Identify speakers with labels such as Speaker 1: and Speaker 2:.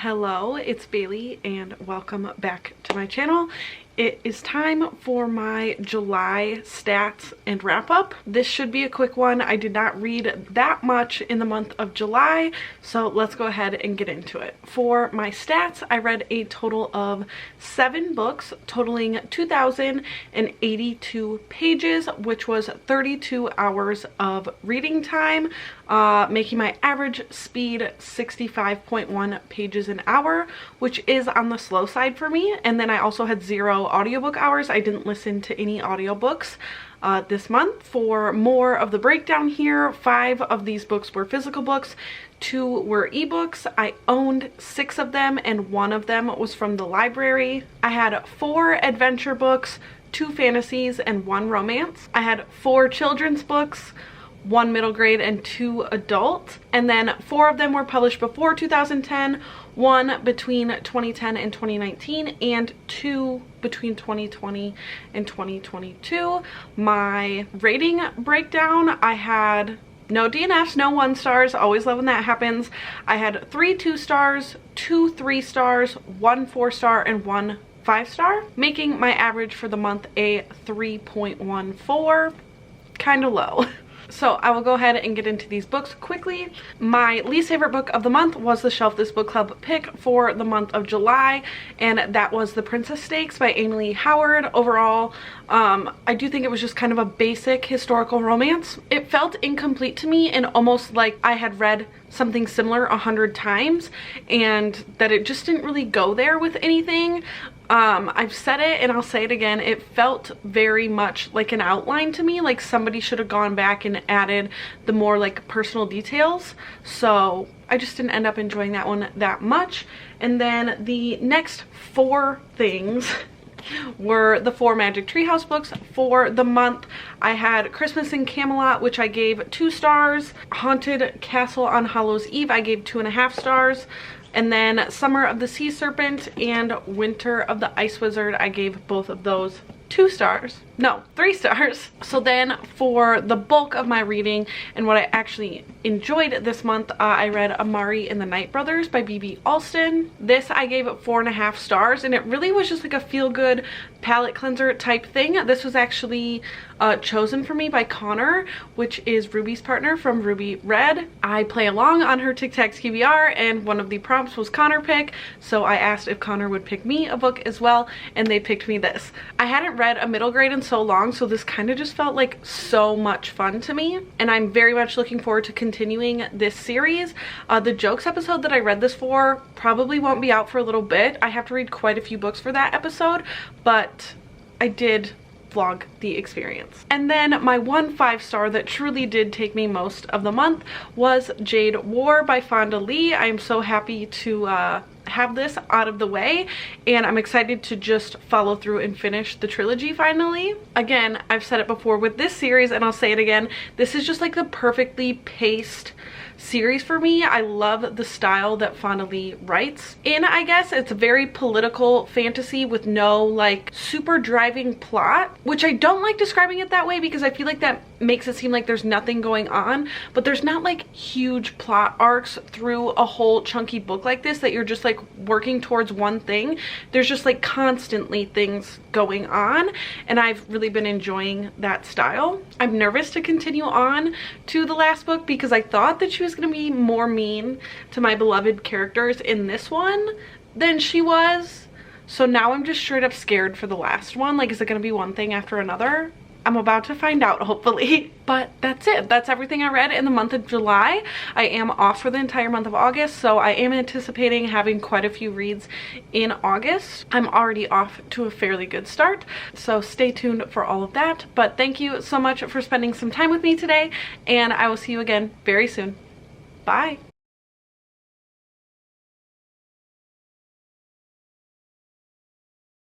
Speaker 1: Hello, it's Bailey and welcome back to my channel. It is time for my July stats and wrap up. This should be a quick one. I did not read that much in the month of July, so let's go ahead and get into it. For my stats, I read a total of 7 books totaling 2,082 pages, which was 32 hours of reading time, making my average speed 65.1 pages an hour, which is on the slow side for me. And then I also had 0 audiobook hours. I didn't listen to any audiobooks this month. For more of the breakdown here, 5 of these books were physical books, 2 were ebooks. I owned 6 of them and 1 of them was from the library. I had 4 adventure books, 2 fantasies, and 1 romance. I had 4 children's books, 1 middle grade and 2 adult, and then 4 of them were published before 2010, 1 between 2010 and 2019, and 2 between 2020 and 2022. My rating breakdown, I had no DNFs, no 1 stars, always love when that happens. I had 3 2 stars, 2 3 stars, 1 4 star, and 1 5 star, making my average for the month a 3.14, kind of low. So I will go ahead and get into these books quickly. My least favorite book of the month was the Shelf This Book Club pick for the month of July, and that was The Princess Stakes by Amy Lee Howard. Overall, I do think it was just kind of a basic historical romance. It felt incomplete to me and almost like I had read something similar 100 times and that it just didn't really go there with anything. I've said it and I'll say it again, it felt very much like an outline to me, like somebody should have gone back and added the more like personal details. So I just didn't end up enjoying that one that much. And then the next 4 things were the 4 Magic Tree House books for the month. I had Christmas in Camelot, which I gave 2 stars. Haunted Castle on Hallows Eve, I gave 2.5 stars. And then Summer of the Sea Serpent and Winter of the Ice Wizard, I gave both of those 2 stars. No, 3 stars. So then for the bulk of my reading and what I actually enjoyed this month, I read Amari and the Night Brothers by B.B. Alston. This I gave it 4.5 stars, and it really was just like a feel-good palette cleanser type thing. This was actually chosen for me by Connor, which is Ruby's partner from Ruby Red. I play along on her Tic Tac TBR, and one of the prompts was Connor pick, so I asked if Connor would pick me a book as well, and they picked me this. I hadn't read a middle grade in so long, so this kind of just felt like so much fun to me, and I'm very much looking forward to continuing this series. The jokes episode that I read this for probably won't be out for a little bit. I have to read quite a few books for that episode, but I did vlog the experience. And then my 1 5-star that truly did take me most of the month was Jade War by Fonda Lee. I am so happy to have this out of the way, and I'm excited to just follow through and finish the trilogy finally. Again, I've said it before with this series and I'll say it again, this is just like the perfectly paced series for me. I love the style that Fonda Lee writes in. I guess it's a very political fantasy with no like super driving plot, which I don't like describing it that way because I feel like that makes it seem like there's nothing going on, but there's not like huge plot arcs through a whole chunky book like this that you're just like working towards one thing. There's just like constantly things going on, and I've really been enjoying that style. I'm nervous to continue on to the last book because I thought that she was going to be more mean to my beloved characters in this one than she was. So now I'm just straight up scared for the last one. Like, is it going to be one thing after another? I'm about to find out, hopefully. But that's it. That's everything I read in the month of July. I am off for the entire month of August, so I am anticipating having quite a few reads in August. I'm already off to a fairly good start, so stay tuned for all of that. But thank you so much for spending some time with me today, and I will see you again very soon. Bye.